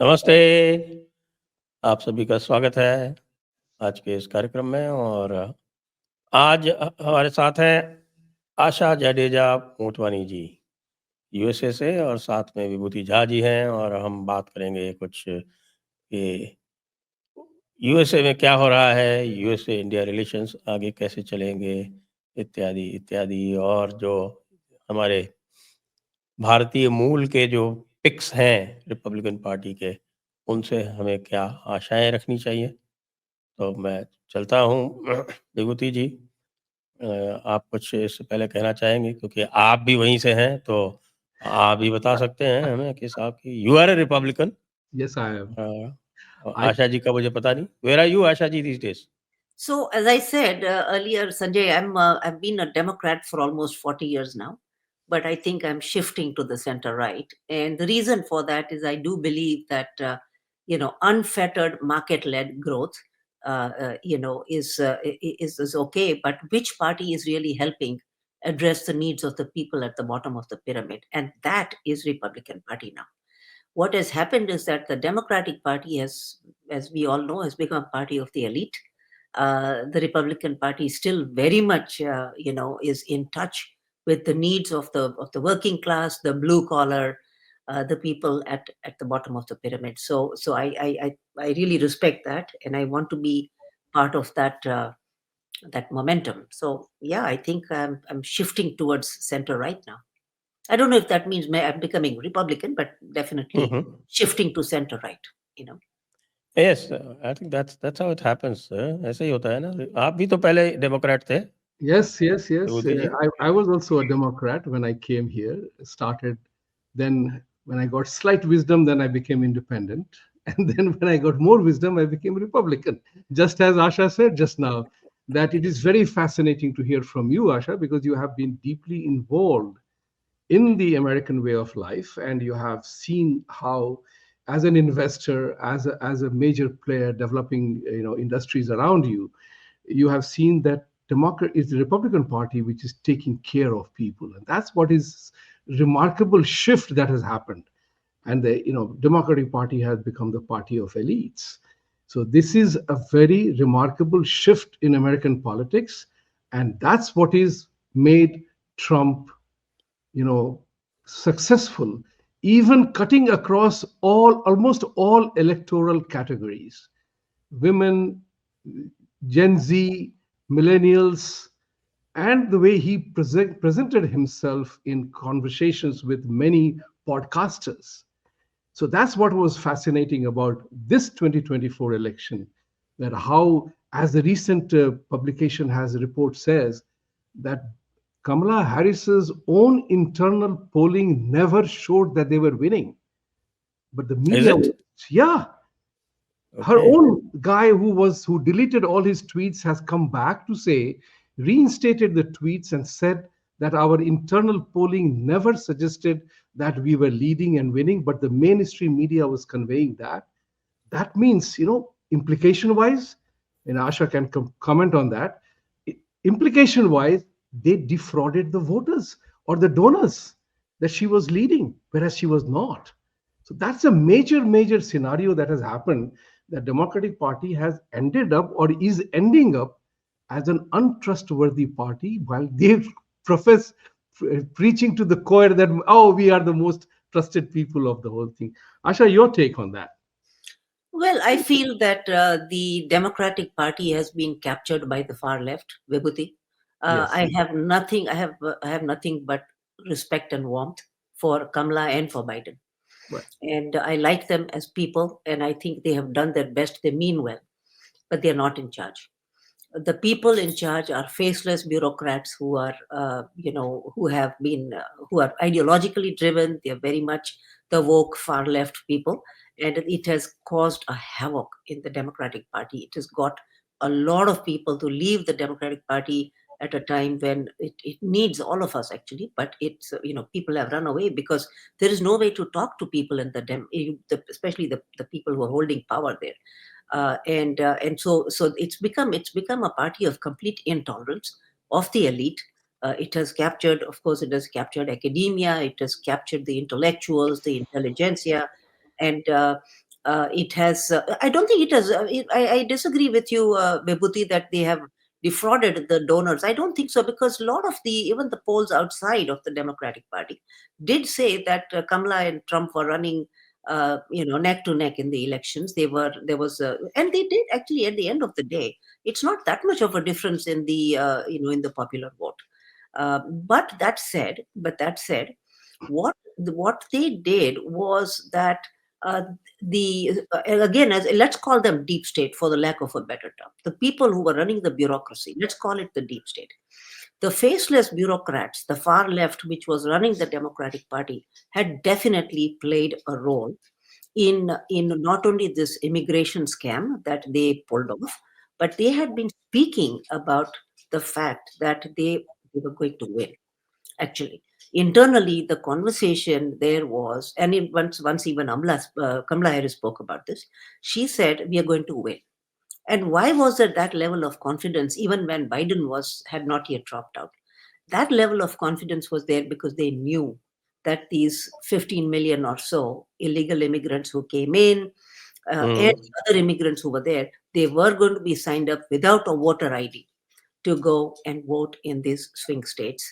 नमस्ते, आप सभी का स्वागत है आज के इस कार्यक्रम में। और आज हमारे साथ हैं आशा जडेजा मोटवानी जी यूएसए से, और साथ में विभूति झा जी हैं। और हम बात करेंगे कुछ कि यूएसए में क्या हो रहा है, यूएसए इंडिया रिलेशंस आगे कैसे चलेंगे, इत्यादि इत्यादि। और जो हमारे भारतीय मूल के जो पिक्स हैं रिपब्लिकन पार्टी के, उनसे हमें क्या आशाएं रखनी चाहिए। तो मैं चलता हूँ विभूति जी, आप कुछ इससे पहले कहना चाहेंगे, क्योंकि आप भी वहीं से हैं, तो आप भी बता सकते हैं हमें कि साहब की you are a Republican. Yes, I am. I Asha ji का मुझे पता नहीं, where are you Asha ji these days? So, as I said earlier, Sanjay, I've been a Democrat for almost 40 years now, but I think I'm shifting to the center right, and the reason for that is I do believe that unfettered market-led growth, is okay, but which party is really helping address the needs of the people at the bottom of the pyramid, and that is Republican Party now. What has happened is that the Democratic Party has, as we all know, has become a party of the elite. The Republican Party still very much, is in touch with the needs of the working class, the blue collar, the people at the bottom of the pyramid. So I really respect that, and I want to be part of that momentum. So yeah, I think I'm shifting towards center right now. I don't know if that means I'm becoming Republican, but definitely shifting to center right. You know. Yes, I think that's how it happens, ऐसे ही होता है ना। आप भी तो पहले Democrat थे yes. Vibhuti ji. I was also a Democrat when I came here. Started then when I got slight wisdom, then I became independent, and then when I got more wisdom, I became Republican. Just as Asha said just now, that it is very fascinating to hear from you, Asha, because you have been deeply involved in the American way of life, and you have seen how, as an investor, as a major player developing industries around you, you have seen that Democrat is the Republican Party which is taking care of people, and that's what is remarkable shift that has happened. And the Democratic Party has become the party of elites. So this is a very remarkable shift in American politics, and that's what is made Trump successful, even cutting across almost all electoral categories: women, Gen Z, millennials, and the way he presented himself in conversations with many podcasters. So that's what was fascinating about this 2024 election, that how, as the recent publication has a report says, that Kamala Harris's own internal polling never showed that they were winning, but the Is media, it? yeah, her Okay. own guy who deleted all his tweets has come back to say, reinstated the tweets and said that our internal polling never suggested that we were leading and winning, but the mainstream media was conveying that. That means, implication wise, and Asha can comment on that. Implication wise, they defrauded the voters or the donors, that she was leading, whereas she was not. So that's a major scenario that has happened. The Democratic Party has ended up or is ending up as an untrustworthy party, while they profess preaching to the choir that, oh, we are the most trusted people of the whole thing. Asha, your take on that? Well, I feel that the Democratic Party has been captured by the far left, Vibhuti. Yes. I have nothing but respect and warmth for Kamala and for Biden. Right. And I like them as people, and I think they have done their best. They mean well, but they're not in charge. The people in charge are faceless bureaucrats who are, who are ideologically driven. They're very much the woke far left people, and it has caused a havoc in the Democratic Party. It has got a lot of people to leave the Democratic Party at a time when it needs all of us actually, but it's people have run away because there is no way to talk to people in especially the people who are holding power there. And so it's become a party of complete intolerance of the elite. It has captured, of course, it has captured academia. It has captured the intellectuals, the intelligentsia, and it has. I don't think it has. I disagree with you, Vibhuti, that they have defrauded the donors. I don't think so, because a lot of even the polls outside of the Democratic Party did say that Kamala and Trump were running, neck to neck in the elections. And they did actually. At the end of the day, it's not that much of a difference in the in the popular vote. But that said, what they did was that uh, again, as let's call them deep state for the lack of a better term, the people who were running the bureaucracy, let's call it the deep state. The faceless bureaucrats, the far left, which was running the Democratic Party, had definitely played a role in not only this immigration scam that they pulled off, but they had been speaking about the fact that they were going to win. Actually, internally, the conversation there was, and once even Kamala Harris spoke about this. She said, "We are going to win." And why was there that level of confidence, even when Biden had not yet dropped out? That level of confidence was there because they knew that these 15 million or so illegal immigrants who came in, and other immigrants who were there, they were going to be signed up without a voter ID to go and vote in these swing states.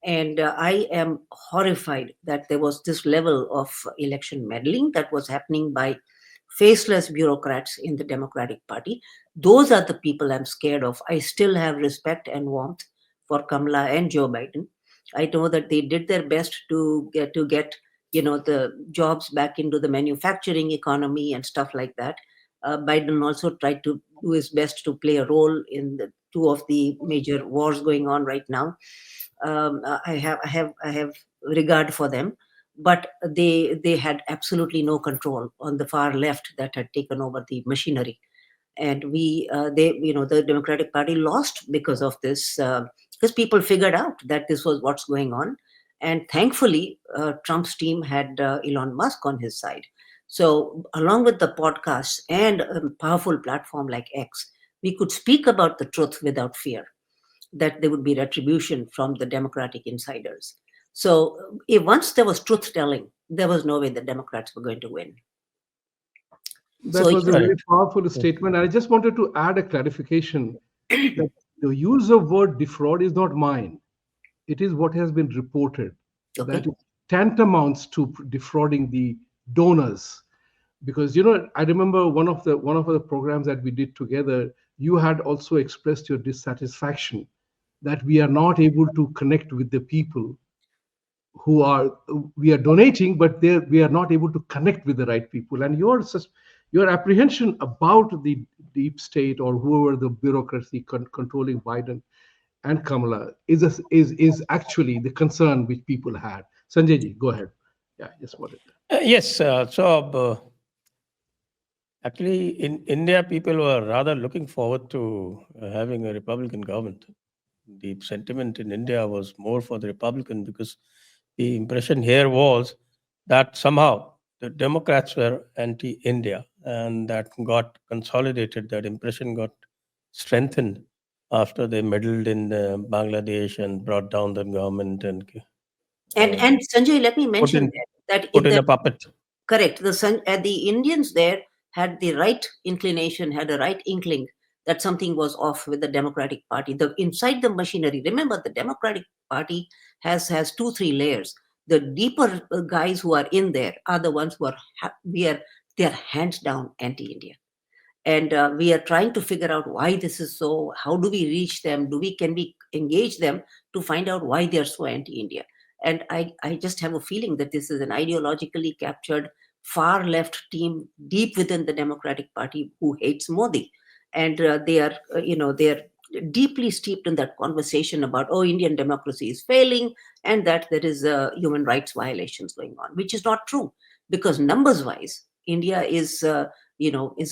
And I am horrified that there was this level of election meddling that was happening by faceless bureaucrats in the Democratic Party. Those are the people I'm scared of. I still have respect and warmth for Kamala and Joe Biden. I know that they did their best to get the jobs back into the manufacturing economy and stuff like that. Biden also tried to do his best to play a role in the two of the major wars going on right now. I have regard for them, but they had absolutely no control on the far left that had taken over the machinery. And the Democratic Party lost because of this, because people figured out that this was what's going on. And thankfully, Trump's team had Elon Musk on his side. So along with the podcasts and a powerful platform like X, we could speak about the truth without fear that there would be retribution from the Democratic insiders. So if once there was truth telling, there was no way the Democrats were going to win. That So was a very powerful statement. I just wanted to add a clarification that the use of word defraud is not mine. It is what has been reported. okay. That it tantamounts to defrauding the donors. Because I remember one of the programs that we did together, you had also expressed your dissatisfaction that we are not able to connect with the people who we are donating, but we are not able to connect with the right people. And your apprehension about the deep state or whoever the bureaucracy controlling Biden and Kamala is actually the concern which people had. Sanjay ji, go ahead. Yeah, just wanted. Yes, actually, in India, people were rather looking forward to having a Republican government. The sentiment in India was more for the Republican, because the impression here was that somehow the Democrats were anti-India, and that got consolidated. That impression got strengthened after they meddled in Bangladesh and brought down the government and And Sanjay, let me put mention in that put in a puppet. correct, the Indians there had the right inclination, had a right inkling that something was off with the Democratic Party. The inside the machinery, remember, the Democratic Party has 2-3 layers. The deeper guys who are in there are the ones who are they are hands down anti-India. And we are trying to figure out why this is so. How do we reach them? Can we engage them to find out why they are so anti-India? And I just have a feeling that this is an ideologically captured far left team deep within the Democratic Party who hates Modi. And they are deeply steeped in that conversation about, oh, Indian democracy is failing and that there is human rights violations going on, which is not true, because numbers wise, India is a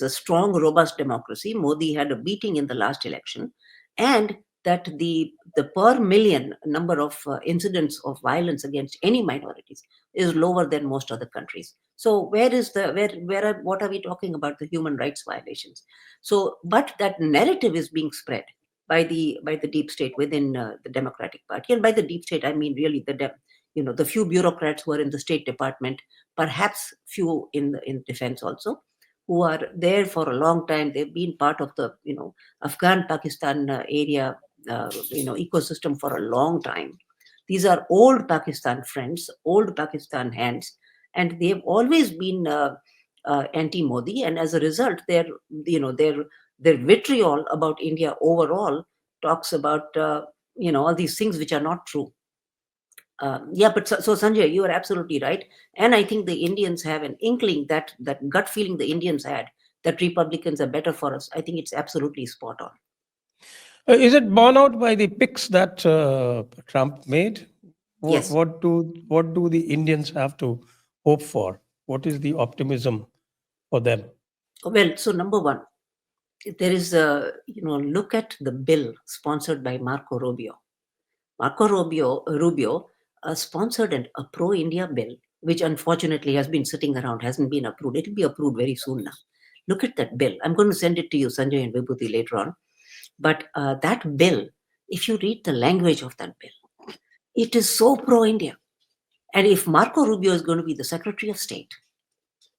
strong, robust democracy. Modi had a beating in the last election, and that the per million number of incidents of violence against any minorities is lower than most other countries. So what are we talking about, the human rights violations? So, but that narrative is being spread by the deep state within the Democratic Party, and by the deep state I mean really the few bureaucrats who are in the State Department, perhaps few in defense also. who are there for a long time. They've been part of the, Afghan-Pakistan area, ecosystem for a long time. These are old Pakistan friends, old Pakistan hands, and they've always been anti-Modi. And as a result, their vitriol about India overall talks about all these things which are not true. But so Sanjay, you are absolutely right, and I think the Indians have an inkling, that gut feeling the Indians had, that Republicans are better for us. I think it's absolutely spot on. Is it borne out by the picks that Trump made? Yes. What do the Indians have to hope for? What is the optimism for them? Well, so number one, there is look at the bill sponsored by Marco Rubio. Marco Rubio sponsored a pro-India bill, which unfortunately has been sitting around, hasn't been approved. It will be approved very soon now. Look at that bill. I'm going to send it to you, Sanjay and Vibhuti, later on. But that bill, if you read the language of that bill, it is so pro-India. And if Marco Rubio is going to be the Secretary of State,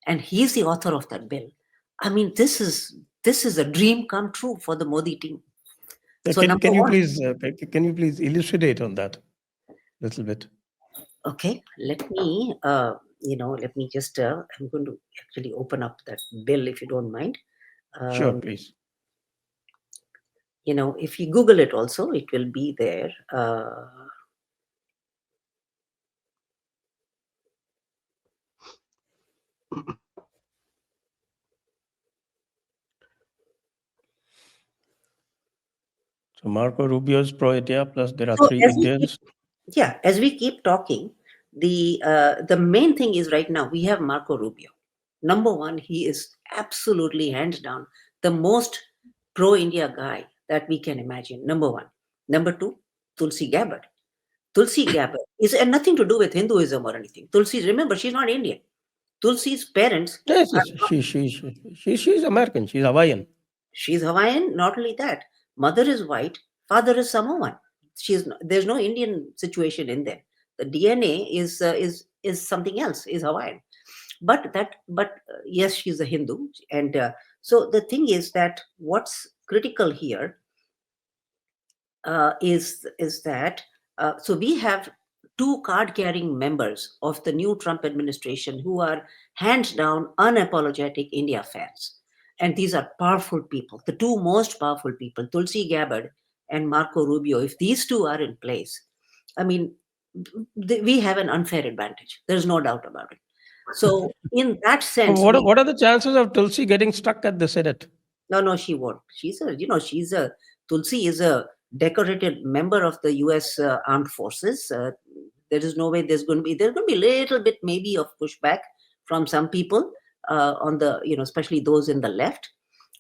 and he's the author of that bill, I mean, this is a dream come true for the Modi team. So can you please elucidate on that a little bit? Okay, let me just I'm going to actually open up that bill, if you don't mind. Sure, please. If you Google it also, it will be there. So Marco Rubio's pro-India, plus there are three Indians. As we keep talking, the main thing is right now we have Marco Rubio. Number one, he is absolutely hands down the most pro-India guy that we can imagine. Number one. Number two, Tulsi Gabbard. Tulsi Gabbard is nothing to do with Hinduism or anything. Tulsi, remember, she's not Indian. Tulsi's parents. Yes, she's American. She's Hawaiian. She's Hawaiian. Not only that, mother is white, father is Samoan. There's no Indian situation in there. The DNA is something else. Is Hawaiian. But yes, she's a Hindu, and so the thing is that what's critical here is that so we have two card-carrying members of the new Trump administration who are hands down unapologetic India fans, and these are powerful people, the two most powerful people, Tulsi Gabbard and Marco Rubio. If these two are in place, I mean, we have an unfair advantage. There's no doubt about it. So in that sense, what are the chances of Tulsi getting stuck at the Senate? No, she won't. Tulsi is a decorated member of the U.S. Armed Forces. There is no way there's going to be a little bit maybe of pushback from some people on the, especially those in the left.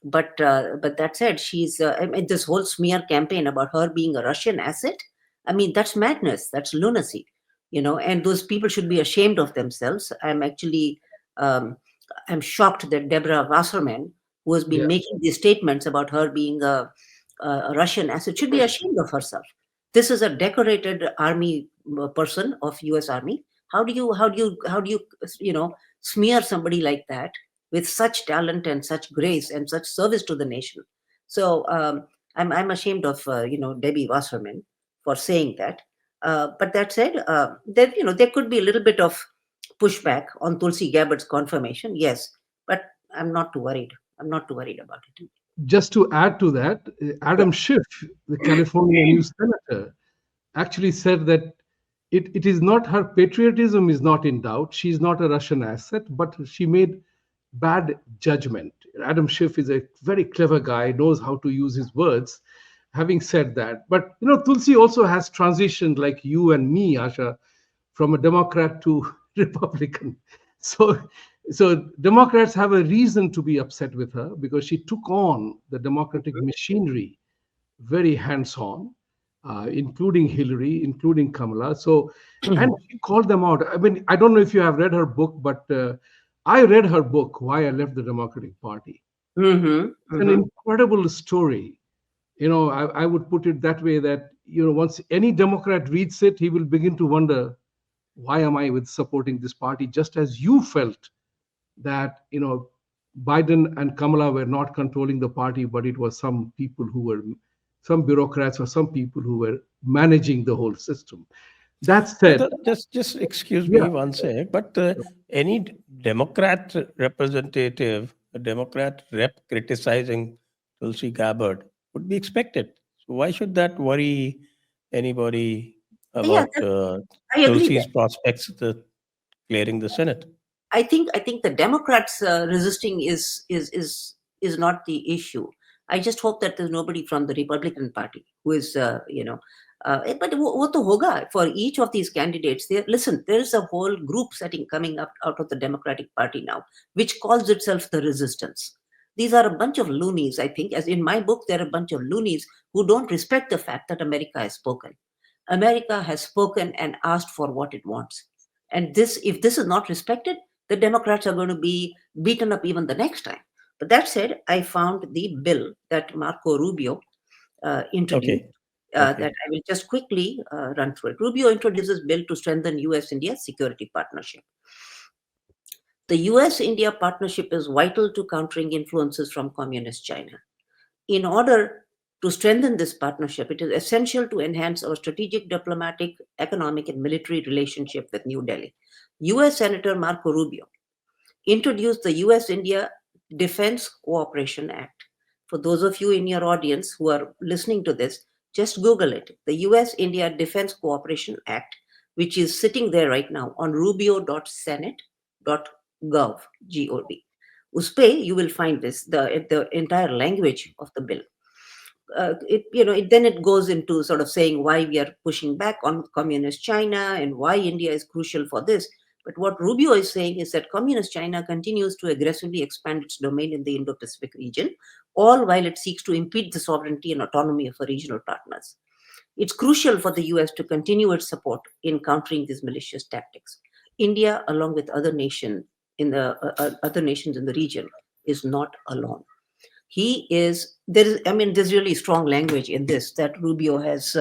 But that said, she's this whole smear campaign about her being a Russian asset. I mean, that's madness. That's lunacy. And those people should be ashamed of themselves. I'm actually I'm shocked that Deborah Wasserman, who has been making these statements about her being a Russian asset, should be ashamed of herself. This is a decorated army person of U.S. Army. How do you smear somebody like that with such talent and such grace and such service to the nation? So I'm ashamed of Debbie Wasserman for saying that. But that said, there could be a little bit of pushback on Tulsi Gabbard's confirmation, yes, but I'm not too worried. I'm not too worried about it. Just to add to that, Adam Schiff, the California new senator, actually said that it is not her patriotism is not in doubt. She's not a Russian asset, but she made bad judgment. Adam Schiff is a very clever guy, knows how to use his words. Having said that, but Tulsi also has transitioned like you and me, Asha, from a Democrat to Republican. So Democrats have a reason to be upset with her because she took on the Democratic machinery very hands-on, including Hillary, including Kamala. So, and she called them out. I mean, I don't know if you have read her book, but I read her book, Why I Left the Democratic Party. It's an incredible story. I would put it that way that, once any Democrat reads it, he will begin to wonder, why am I with supporting this party? Just as you felt that, Biden and Kamala were not controlling the party, but it was some people who were, some bureaucrats or some people who were managing the whole system. That said, Just excuse yeah, me one sec, but any Democrat representative, a Democrat rep criticizing Tulsi Gabbard would be expected. So why should that worry anybody Yeah, about I agree Tulsi's that. prospects clearing the Senate? I think the Democrats resisting is not the issue. I just hope that there's nobody from the Republican Party who is, but what to hoga for each of these candidates? There, listen, there is a whole group setting coming up out of the Democratic Party now, which calls itself the Resistance. These are a bunch of loonies, I think. As in my book, there are a bunch of loonies who don't respect the fact that America has spoken. America has spoken and asked for what it wants. And this, if this is not respected, the Democrats are going to be beaten up even the next time. But that said, I found the bill that Marco Rubio introduced. Okay. That I will just quickly run through it. Rubio introduces bill to strengthen U.S.-India security partnership. The U.S.-India partnership is vital to countering influences from communist China. In order to strengthen this partnership, it is essential to enhance our strategic, diplomatic, economic, and military relationship with New Delhi. U.S. Senator Marco Rubio introduced the US India Defense Cooperation Act. For those of you in your audience who are listening to this, just Google it. The US India Defense Cooperation Act, which is sitting there right now on rubio.senate.gov, G-O-V. Uspe, you will find this, the entire language of the bill. Then it goes into sort of saying why we are pushing back on communist China and why India is crucial for this. But what Rubio is saying is that communist China continues to aggressively expand its domain in the Indo-Pacific region, all while it seeks to impede the sovereignty and autonomy of our regional partners. It's crucial for the US to continue its support in countering these malicious tactics. India, along with other nations in the region, is not alone. There's really strong language in this that Rubio has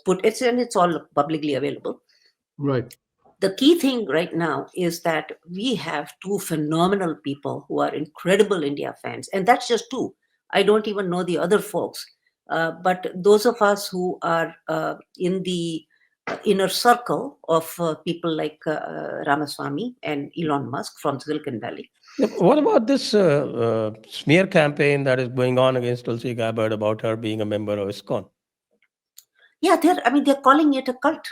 put. It's all publicly available. right. The key thing right now is that we have two phenomenal people who are incredible India fans, and that's just two. I don't even know the other folks, but those of us who are in the inner circle of people like Ramaswamy and Elon Musk from Silicon Valley. What about this smear campaign that is going on against Tulsi Gabbard about her being a member of ISKCON? Yeah, they're calling it a cult.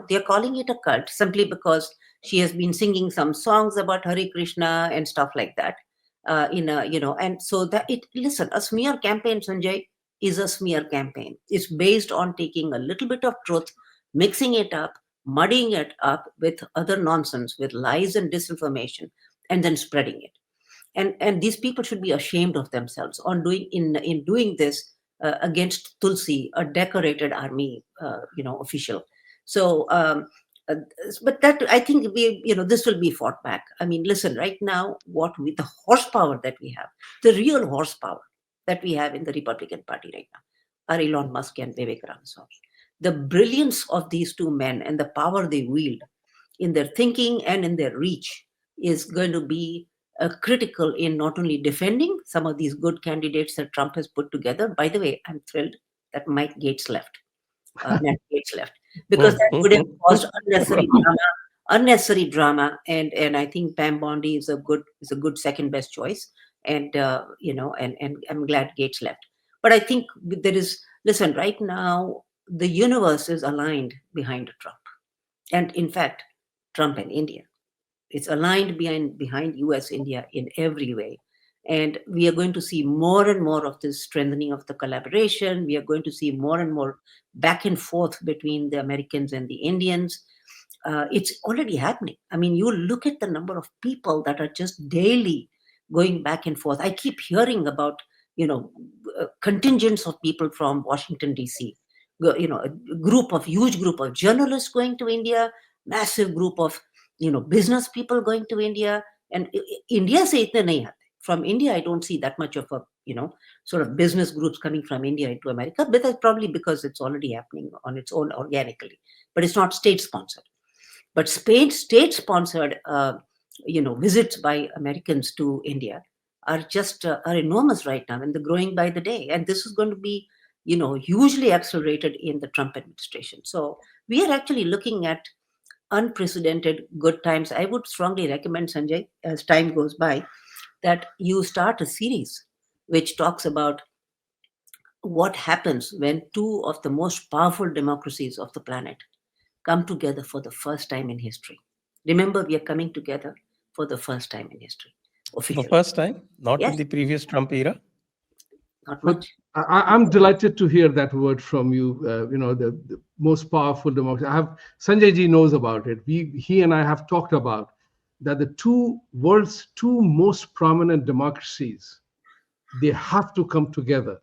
They're calling it a cult simply because she has been singing some songs about Hare Krishna and stuff like that. And so listen, a smear campaign, Sanjay, is a smear campaign. It's based on taking a little bit of truth, mixing it up, muddying it up with other nonsense, with lies and disinformation, and then spreading it. And these people should be ashamed of themselves on in doing this against Tulsi, a decorated army official. So but that, I think, this will be fought back. I mean, listen, right now, the horsepower that we have, the real horsepower that we have in the Republican Party right now are Elon Musk and Vivek Ramaswamy. The brilliance of these two men and the power they wield in their thinking and in their reach is going to be critical in not only defending some of these good candidates that Trump has put together. By the way, I'm thrilled that Matt Gates left, because that would have caused unnecessary drama, and I think Pam Bondi is a good second best choice, and and I'm glad Gates left. But I think listen, right now the universe is aligned behind Trump, and in fact, Trump and India. It's aligned behind US India in every way. And we are going to see more and more of this strengthening of the collaboration. We are going to see more and more back and forth between the Americans and the Indians. It's already happening. I mean, you look at the number of people that are just daily going back and forth. I keep hearing about, contingents of people from Washington, D.C., a huge group of journalists going to India, massive group of business people going to India, and India se itne nahi aate. From India, I don't see that much of a sort of business groups coming from India into America, but that's probably because it's already happening on its own organically. But it's not state sponsored. But state sponsored visits by Americans to India are just are enormous right now, and they're growing by the day. And this is going to be, hugely accelerated in the Trump administration. So we are actually looking at unprecedented good times. I would strongly recommend, Sanjay, as time goes by, that you start a series which talks about what happens when two of the most powerful democracies of the planet come together for the first time in history. Remember, we are coming together for the first time in history, For officially. first time, not in Yes, the previous Trump era. not But much. I'm delighted to hear that word from you. The most powerful democracy. Sanjay ji knows about it. He and I have talked about that the world's two most prominent democracies, they have to come together.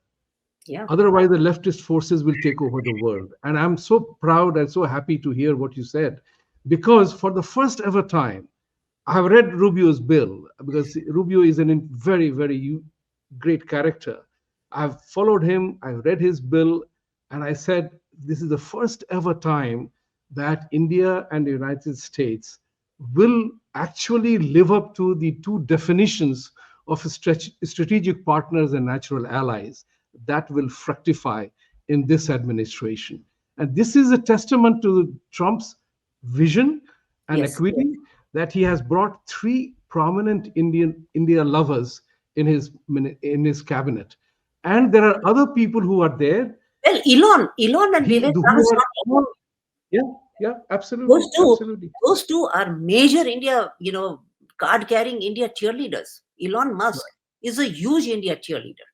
Yeah. Otherwise, the leftist forces will take over the world. And I'm so proud and so happy to hear what you said, because for the first ever time, I have read Rubio's bill, because Rubio is a very, very great character. I've followed him, I've read his bill, and I said, this is the first ever time that India and the United States will actually live up to the two definitions of strategic partners and natural allies that will fructify in this administration. And this is a testament to Trump's vision and Yes. equity, that he has brought three prominent India lovers in his cabinet. And there are other people who are there, Well, Elon and Vivek who are Ramaswamy, all, yeah, absolutely, absolutely. those two are major India, card carrying India cheerleaders. Elon Musk is a huge India cheerleader.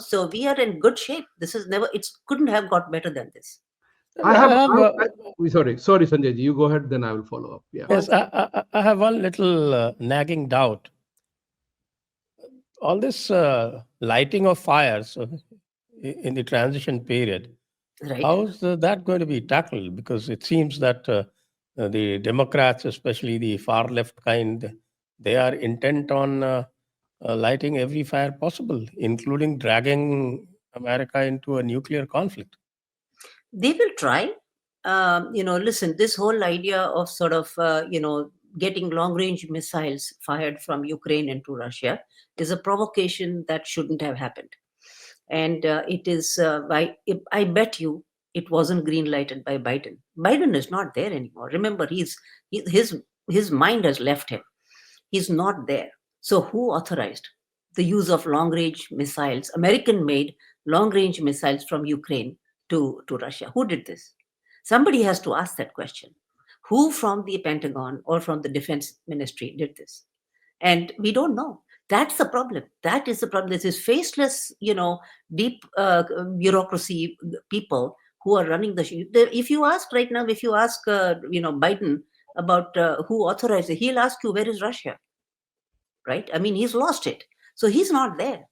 So we are in good shape. This is never, it couldn't have got better than this. I I have, have, sorry, Sanjay ji, you go ahead, then I will follow up. Yeah. yes, I have one little nagging doubt. All this lighting of fires in the transition period, Right. how's that going to be tackled? Because it seems that the Democrats, especially the far left kind, they are intent on lighting every fire possible, including dragging America into a nuclear conflict. They will try. Listen, this whole idea of sort of, getting long range missiles fired from Ukraine into Russia is a provocation that shouldn't have happened. And it is, I bet you it wasn't green lighted by Biden. Biden is not there anymore. Remember, his mind has left him. He's not there. So who authorized the use of long range missiles, American made long range missiles from Ukraine to Russia? Who did this? Somebody has to ask that question. Who from the Pentagon or from the Defense Ministry did this? And we don't know. That's the problem. That is the problem. This is faceless, deep bureaucracy people who are running the. If you ask right now, if you ask, Biden about who authorized it, he'll ask you, where is Russia? Right? I mean, he's lost it. So he's not there.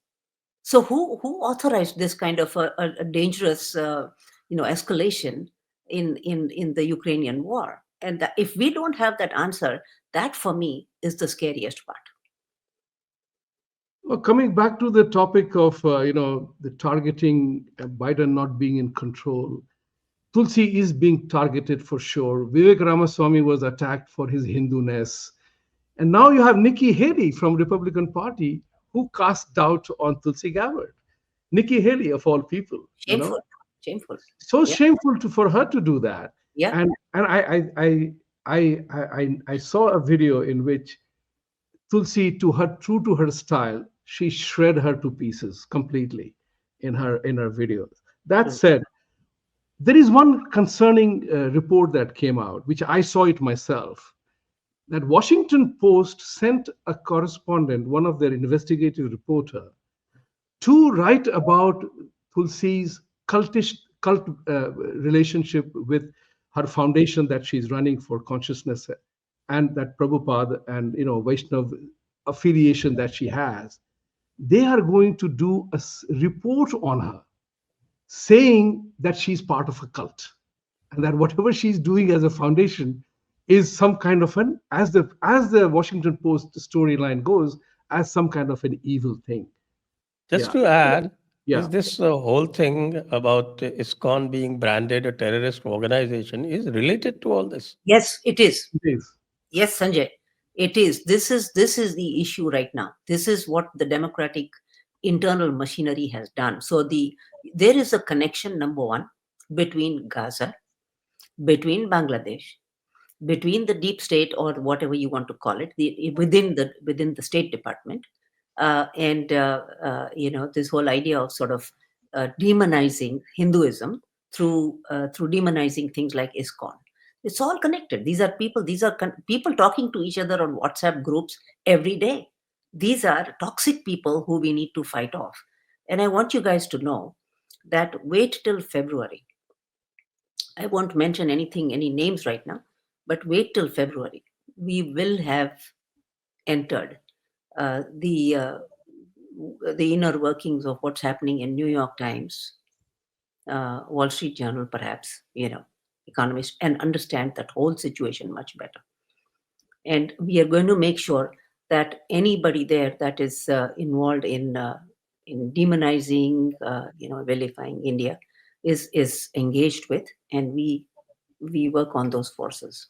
So who authorized this kind of a dangerous, escalation in the Ukrainian war? And that, if we don't have that answer, that for me is the scariest part. Well, coming back to the topic of the targeting, Biden not being in control, Tulsi is being targeted for sure. Vivek Ramaswamy was attacked for his Hindu-ness. And now you have Nikki Haley from Republican Party who cast doubt on Tulsi Gabbard. Nikki Haley, of all people. Shameful. Shameful. So Yeah. shameful for her to do that. Yeah. And I saw a video in which Tulsi, true to her style, she shred her to pieces completely in her videos. That said, there is one concerning report that came out, which I saw it myself, that Washington Post sent a correspondent, one of their investigative reporter, to write about Tulsi's cult relationship with her foundation that she's running for consciousness, and that Prabhupada and Vaishnav affiliation that she has. They are going to do a report on her, saying that she's part of a cult, and that whatever she's doing as a foundation is some kind of an, as the Washington Post storyline goes, as some kind of an evil thing. Just to add, Yeah. is this whole thing about ISKCON being branded a terrorist organization is related to all this? Yes, it is. It is. Yes, Sanjay. This is the issue right now. This is what the democratic internal machinery has done. So there is a connection, number one, between Gaza, between Bangladesh, between the deep state, or whatever you want to call it, within the State Department, and this whole idea of sort of demonizing Hinduism through demonizing things like ISKCON. It's all connected. These are people. These are people talking to each other on WhatsApp groups every day. These are toxic people who we need to fight off. And I want you guys to know that wait till February. I won't mention any names right now, but wait till February. We will have entered uh, the uh, the inner workings of what's happening in New York Times, Wall Street Journal, perhaps, economists, and understand that whole situation much better. And we are going to make sure that anybody there that is involved in demonizing, vilifying India is engaged with, and we work on those forces.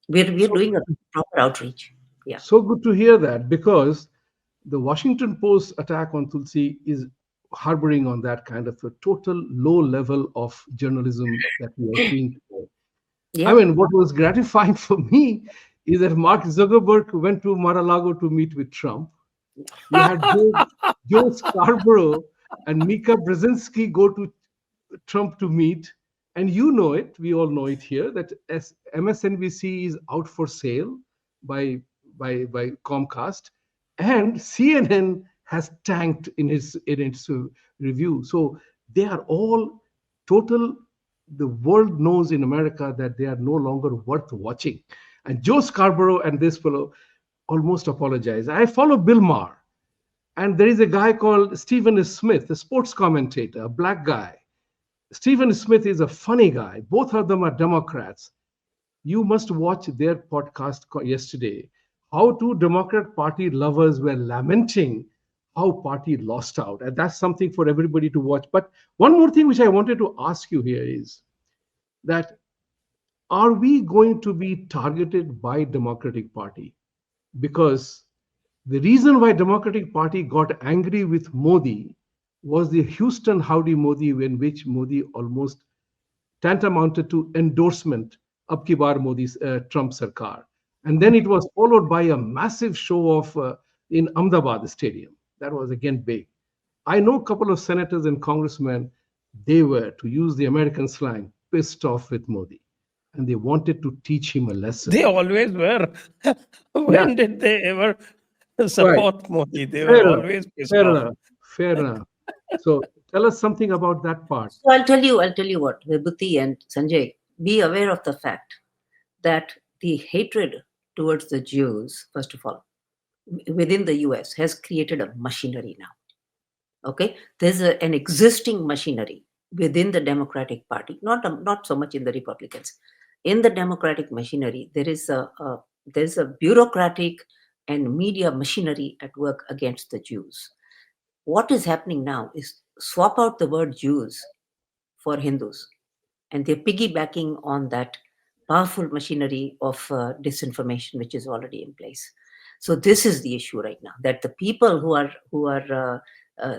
We're So, doing a proper outreach. Yeah. so good to hear that, because the Washington Post attack on Tulsi is harboring on that kind of a total low level of journalism that we are seeing today. I Yeah. mean, what was gratifying for me is that Mark Zuckerberg went to Mar-a-Lago to meet with Trump. You had Joe Scarborough and Mika Brzezinski go to Trump to meet. And you know it, we all know it here, that as MSNBC is out for sale by, by Comcast, and CNN has tanked in its review. So they are all total. The world knows in America that they are no longer worth watching. And Joe Scarborough and this fellow almost apologize. I follow Bill Maher, and there is a guy called Stephen Smith, a sports commentator, a black guy. Stephen Smith is a funny guy. Both of them are Democrats. You must watch their podcast yesterday. How two Democrat Party lovers were lamenting how party lost out. And that's something for everybody to watch. But one more thing which I wanted to ask you here is that, are we going to be targeted by Democratic Party? Because the reason why Democratic Party got angry with Modi was the Houston Howdy Modi, in which Modi almost tantamounted to endorsement Ab Ki Baar Modi's Trump Sarkar. And then it was followed by a massive show off in Ahmedabad Stadium. That was again big. I know a couple of senators and congressmen, they were, to use the American slang, pissed off with Modi. And they wanted to teach him a lesson. They always were. Yeah, When did they ever right. support Modi? They Fair were enough. always pissed Fair off. enough. Fair enough. So tell us something about that part. So I'll tell you what, Vibhuti and Sanjay, be aware of the fact that the hatred towards the Jews, first of all, within the US has created a machinery now. Okay, there's an existing machinery within the Democratic Party, not so much in the Republicans. In the Democratic machinery, there's a bureaucratic and media machinery at work against the Jews. What is happening now is swap out the word Jews for Hindus, and they're piggybacking on that powerful machinery of disinformation which is already in place. So this is the issue right now, that the people who are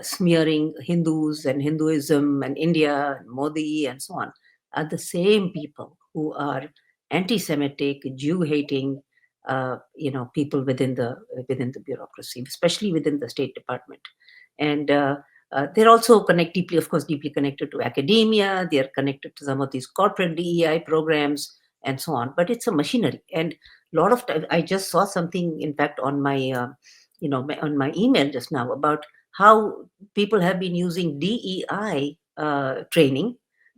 smearing Hindus and Hinduism and India and Modi and so on are the same people who are anti-Semitic, Jew-hating, people within the bureaucracy, especially within the State Department. And they're also deeply connected to academia. They are connected to some of these corporate DEI programs and so on. But it's a machinery, and a lot of time, I just saw something, in fact, on my on my email just now, about how people have been using DEI training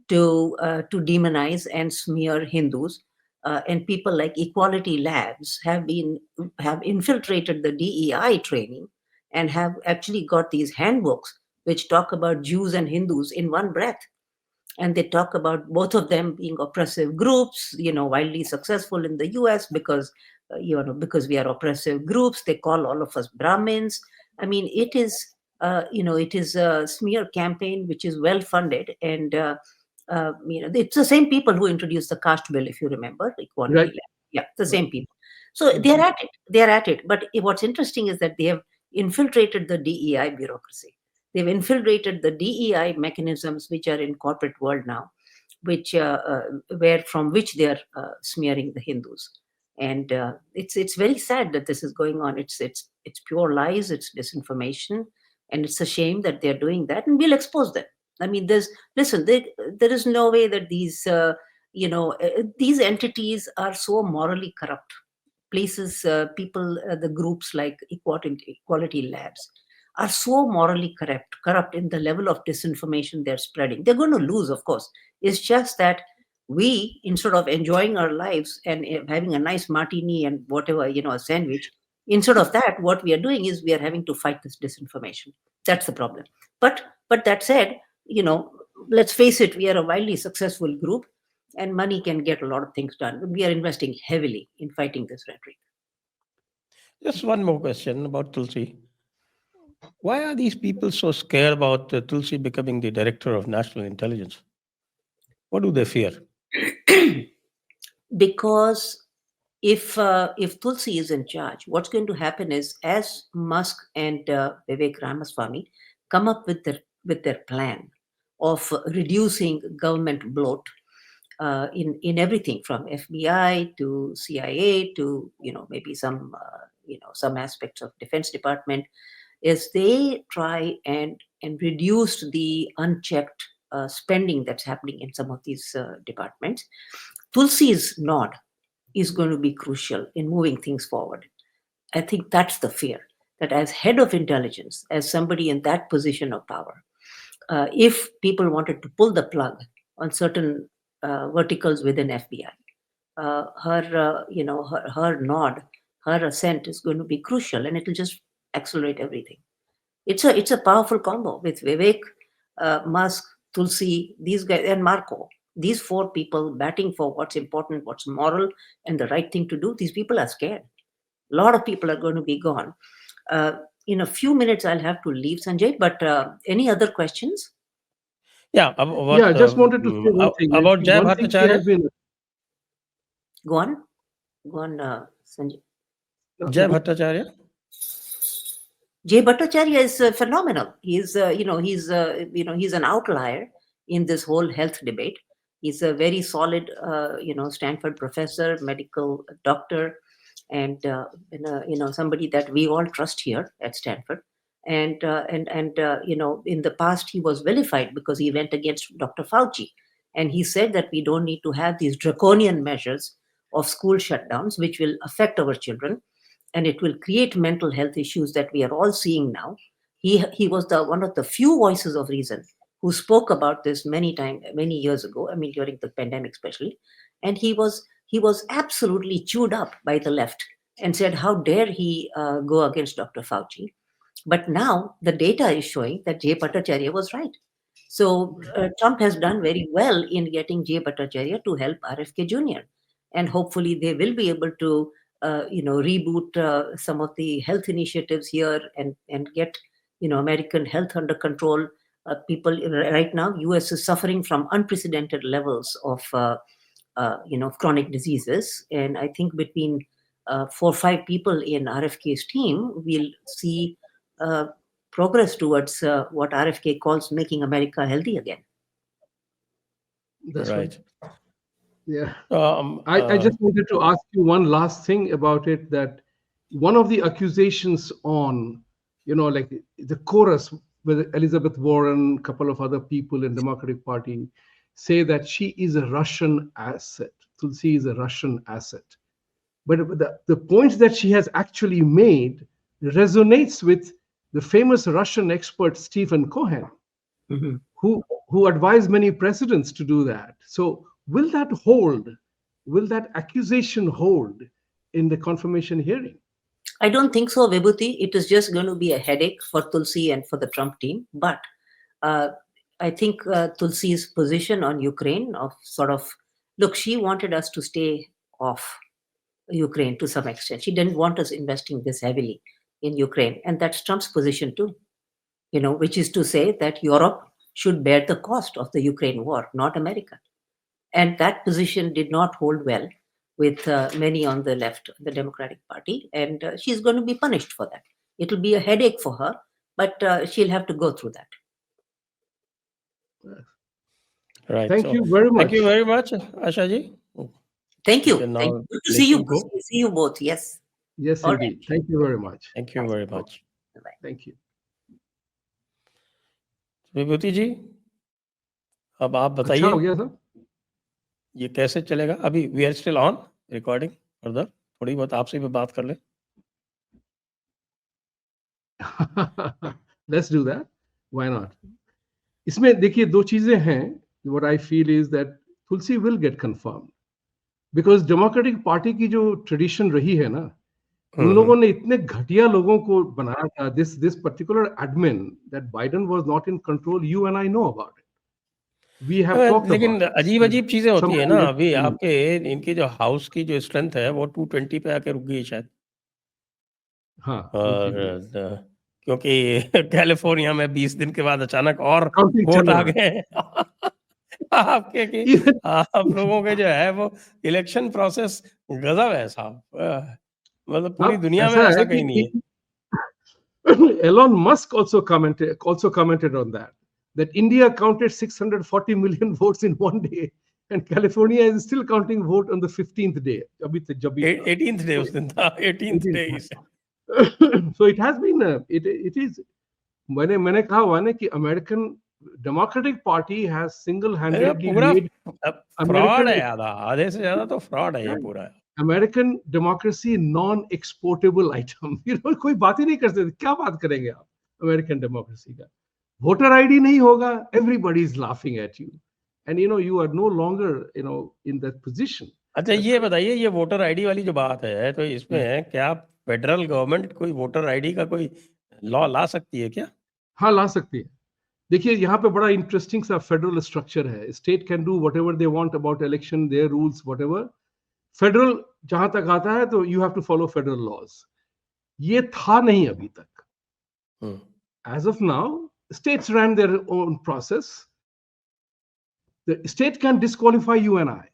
to demonize and smear Hindus. And people like Equality Labs have infiltrated the DEI training and have actually got these handbooks which talk about Jews and Hindus in one breath. And they talk about both of them being oppressive groups, widely successful in the US because we are oppressive groups. They call all of us Brahmins. I mean, it is a smear campaign which is well funded. And, it's the same people who introduced the caste bill, if you remember, Equality Right. Lab. Yeah, the same people. So they're at it. They're at it. But what's interesting is that they have infiltrated the DEI bureaucracy. They've infiltrated the DEI mechanisms which are in corporate world now, which where from which they are smearing the Hindus. And it's very sad that this is going on. It's pure lies. It's disinformation, and it's a shame that they're doing that. And we'll expose them. I mean, there is no way that these entities are so morally corrupt. Places, people, the groups like equality labs are so morally corrupt in the level of disinformation they're spreading. They're going to lose, of course. It's just that we, instead of enjoying our lives and having a nice martini and whatever, a sandwich, instead of that, what we are doing is we are having to fight this disinformation. That's the problem. But that said, let's face it, we are a wildly successful group, and money can get a lot of things done. We are investing heavily in fighting this rhetoric. Just one more question about Tulsi. Why are these people so scared about Tulsi becoming the director of national intelligence? What do they fear? Because if Tulsi is in charge, what's going to happen is, as Musk and Vivek Ramaswamy come up with their plan of reducing government bloat in everything from FBI to CIA to maybe some aspects of Defense Department, is they try and reduce the unchecked spending that's happening in some of these departments. Tulsi's nod is going to be crucial in moving things forward. I think that's the fear, that as head of intelligence, as somebody in that position of power, if people wanted to pull the plug on certain verticals within FBI, her nod, her assent is going to be crucial, and it will just accelerate everything. It's a powerful combo with Vivek, Musk, Tulsi, these guys, and Marco. These four people batting for what's important, what's moral, and the right thing to do. These people are scared. A lot of people are going to be gone. In a few minutes, I'll have to leave, Sanjay. But any other questions? Yeah, I just wanted to say one thing. About Jai One thing she has Bhattacharya. been. Go on, Sanjay. Jai Bhattacharya. Jay Bhattacharya is phenomenal. He's an outlier in this whole health debate. He's a very solid, Stanford professor, medical doctor, and somebody that we all trust here at Stanford. And in the past he was vilified because he went against Dr. Fauci, and he said that we don't need to have these draconian measures of school shutdowns, which will affect our children, and it will create mental health issues that we are all seeing now. He was one of the few voices of reason who spoke about this many years ago. I mean, during the pandemic especially, and he was absolutely chewed up by the left and said, "How dare he go against Dr. Fauci?" But now the data is showing that Jay Bhattacharya was right. So Trump has done very well in getting Jay Bhattacharya to help RFK Jr. And hopefully they will be able to reboot some of the health initiatives here and get American health under control. People right now, US is suffering from unprecedented levels of chronic diseases, and I think between 4 or 5 people in RFK's team, we'll see progress towards what RFK calls making America healthy again. That's right. Yeah. Um, I just wanted to ask you one last thing about it, that one of the accusations on, like the chorus with Elizabeth Warren, a couple of other people in Democratic Party say that she is a Russian asset. Tulsi is a Russian asset. But the points that she has actually made resonates with the famous Russian expert Stephen Cohen, Mm-hmm. who advised many presidents to do that. So will that hold? Will that accusation hold in the confirmation hearing? I don't think so, Vibhuti. It is just going to be a headache for Tulsi and for the Trump team. But I think Tulsi's position on Ukraine of sort of, look, she wanted us to stay off Ukraine to some extent. She didn't want us investing this heavily in Ukraine. And that's Trump's position too, which is to say that Europe should bear the cost of the Ukraine war, not America. And that position did not hold well with many on the left, the Democratic Party, and she's going to be punished for that. It'll be a headache for her, but she'll have to go through that. Right. Thank So you very much. thank you very much, Asha ji. Thank We you. can Thank now you. Good to see you. let you go. See you both. Yes. Yes, All indeed. Thank you very much. Thank you very much. Bye. Thank you. विभूति जी, अब आप अच्छा हो बताइए गया साहब? ये कैसे चलेगा? अभी we are still on recording further, थोड़ी बहुत आपसे भी बात कर लें. Let's do that. Why not? इसमें देखिए दो चीजें हैं. What I feel is that Tulsi will get confirmed because Democratic Party की जो tradition रही है ना, उन लोगों ने इतने घटिया लोगों को बनाया था. This particular admin that Biden was not in control. You and I know about it. We have talked लेकिन about it. अजीब चीजें होती है ना. Somebody अभी आपके इनकी जो हाउस की जो स्ट्रेंथ है वो 220 पे आके रुक गई शायद. हाँ, और क्योंकि कैलिफोर्निया में 20 दिन के बाद अचानक और Counting वोट चल आ रहा है. गए आपके कि Even- आप लोगों के जो है वो इलेक्शन प्रोसेस गजब है साहब. मतलब पूरी अब दुनिया में ऐसा ऐसा है कहीं नहीं है. कि Elon Musk also commented on that India counted 640 million votes in one day and California is still counting vote on the 15th day. अभी तक जब भी था. 18th डे उस दिन था. 18th day. So it has been it is मैंने कहा हुआ ना कि American Democratic Party has single-handedly पूरा made फ्रॉड है. आधे से ज्यादा तो फ्रॉड है ये पूरा. American democracy non-exportable item. कोई बात ही नहीं कर सकते. क्या बात करेंगे आप American democracy का? वोटर आईडी नहीं होगा. Everybody is laughing at you, and you are no longer in that position. अच्छा ये बताइए, ये वोटर आईडी वाली जो बात है तो इसमें क्या फेडरल गवर्नमेंट कोई वोटर आईडी का कोई लॉ ला सकती है क्या? हाँ, ला सकती है. देखिए यहाँ पे बड़ा इंटरेस्टिंग सा फेडरल स्ट्रक्चर है. State can do whatever they want about election, their rules whatever. Federal जहां तक आता है तो you have to follow federal laws. ये था नहीं अभी तक. As of now, states ran their own process. The state can disqualify you and I,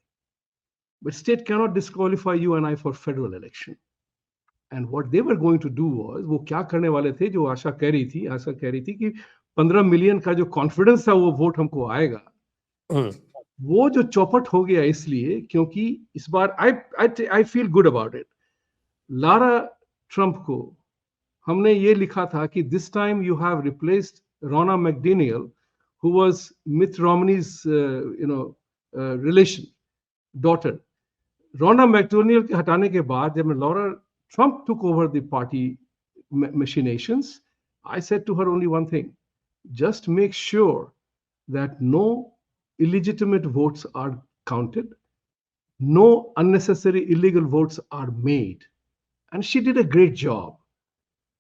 but state cannot disqualify you and I for federal election. And what they were going to do was, वो क्या करने वाले थे जो आशा कह रही थी कि 15 मिलियन का जो कॉन्फिडेंस था वो वोट हमको आएगा. वो जो चौपट हो गया इसलिए क्योंकि इस बार I feel good about it. Lara Trump को हमने ये लिखा था कि this time you have replaced Ronna McDaniel who was मिट रोमनीज रिलेशन डॉटर. रोना मैकडैनियल के हटाने के बाद जब Lara Trump took over the party machinations, I said to her only one thing: just make sure that no illegitimate votes are counted, no unnecessary illegal votes are made. And she did a great job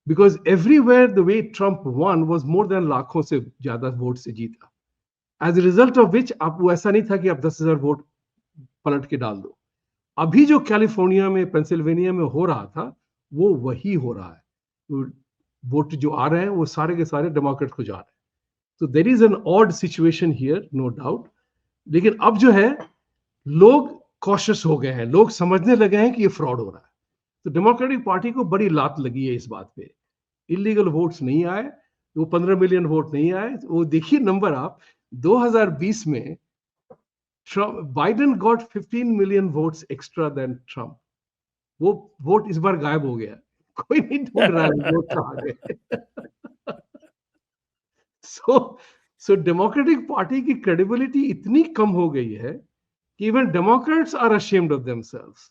because everywhere the way Trump won was more than लाखों से ज्यादा vote से जीता. As a result of which आप वो ऐसा नहीं था कि आप 10,000 वोट पलट के डाल दो. अभी जो कैलिफोर्निया में पेंसिल्वेनिया में हो रहा था वो वही हो रहा है. वोट जो आ रहे हैं वो सारे के सारे डेमोक्रेट को जा रहे हैं. तो there is an odd situation here, no doubt. लेकिन अब जो है लोग कॉशियस हो गए हैं, लोग समझने लगे हैं कि ये फ्रॉड हो रहा है. तो डेमोक्रेटिक पार्टी को बड़ी लात लगी है इस बात पे. इलीगल वोट्स नहीं आए, वो 15 मिलियन वोट नहीं आए. वो देखिए नंबर आप 2020 में Biden got 15 million votes extra than Trump. वो वोट इस बार गायब हो गया. कोई नहीं ढूंढ रहा है वोट कहाँ गए. So Democratic Party की credibility इतनी कम हो गई है कि even Democrats are ashamed of themselves.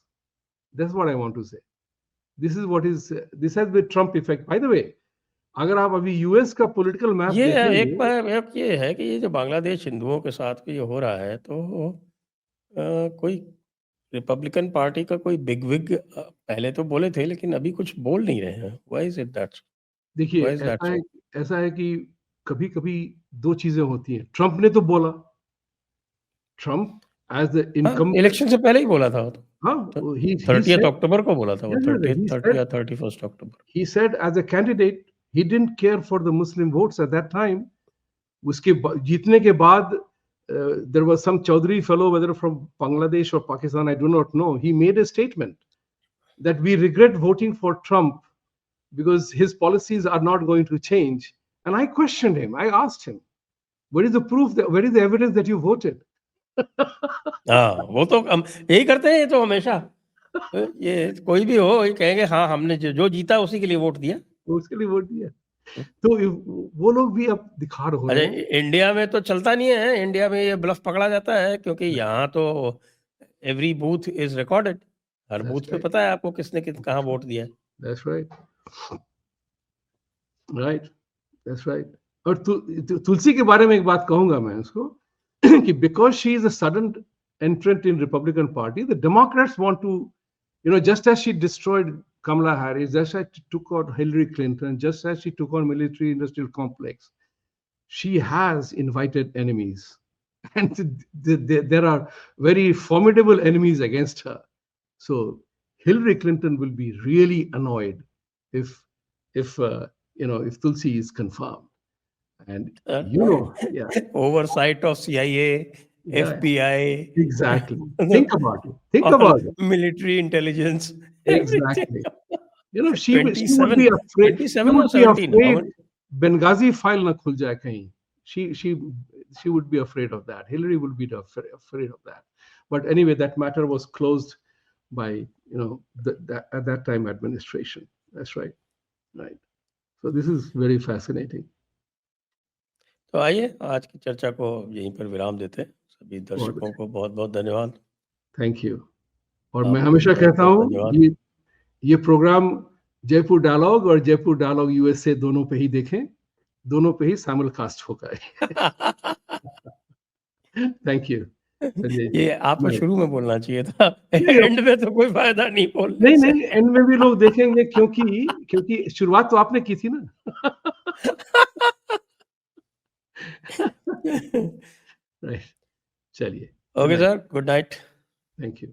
That's what I want to say. This has been Trump effect. By the way, अगर आप अभी यूएस का पॉलिटिकल मैप ये देखेंगे, एक ये है कि ये जो बांग्लादेश हिंदुओं के साथ ये हो रहा है तो कोई रिपब्लिकन पार्टी का कोई बिग विग पहले तो बोले थे लेकिन अभी कुछ बोल नहीं रहे हैं. Why is it that? देखिए ऐसा है कि कभी कभी दो चीजें होती हैं. ट्रंप ने तो बोला, Trump as the income election से पहले ही बोला था. हाँ, 30th अक्टूबर को बोला था वो. 30 या 31st October. He said as a candidate he didn't care for the Muslim votes at that time. उसके जीतने के बाद there was some Chaudhry fellow, whether from Bangladesh or Pakistan, I do not know. He made a statement that we regret voting for Trump because his policies are not going to change. And I questioned him. I asked him, where is the proof, where is the evidence that you voted? हाँ, वो तो हम यही करते हैं, ये तो हमेशा ये कोई भी हो, ये कहेंगे हाँ हमने जो जीता उसी के लिए वोट दिया। तो उसके लिए वोट दिया। तो वो लोग भी अब दिखा रहे अरे हैं। इंडिया में तो चलता नहीं है, इंडिया में ये ब्लफ पकड़ा जाता है, क्योंकि यहाँ तो every booth is recorded, her That's booth पे right. पता है आपको किसने कहाँ वोट दिया है। That's right. Right. That's right. और तुलसी के बारे में एक बात कहूंगा मैं उसको कि because she is a sudden entrant in Republican Party, the Democrats want to, just as she destroyed Kamala Harris, just as she took out Hillary Clinton, just as she took on military industrial complex, she has invited enemies. And there are very formidable enemies against her. So Hillary Clinton will be really annoyed if Tulsi is confirmed. And yeah, oversight of CIA, yeah, FBI, exactly. Think about it. Think about it. Military intelligence. Exactly. She would 27 be afraid. 27 or 17? Benghazi file na khul jaye kahin. She would be afraid of that. Hillary would be afraid of that. But anyway, that matter was closed by at that time administration. That's right. Right. So this is very fascinating. तो आइए आज की चर्चा को यहीं पर विराम देते हैं। सभी दर्शकों को बहुत बहुत धन्यवाद। Thank you. और मैं हमेशा कहता हूँ ये प्रोग्राम जयपुर डायलॉग और जयपुर डायलॉग यूएसए दोनों पे ही देखें, दोनों पे ही साइमलकास्ट होगा। Thank you. ये आपको शुरू में बोलना चाहिए था, एंड में तो कोई फायदा नहीं बोलने से। नहीं, एंड में भी लोग देखेंगे क्योंकि शुरुआत तो आपने की थी ना। राइट, चलिए। Okay sir, good night. Thank you.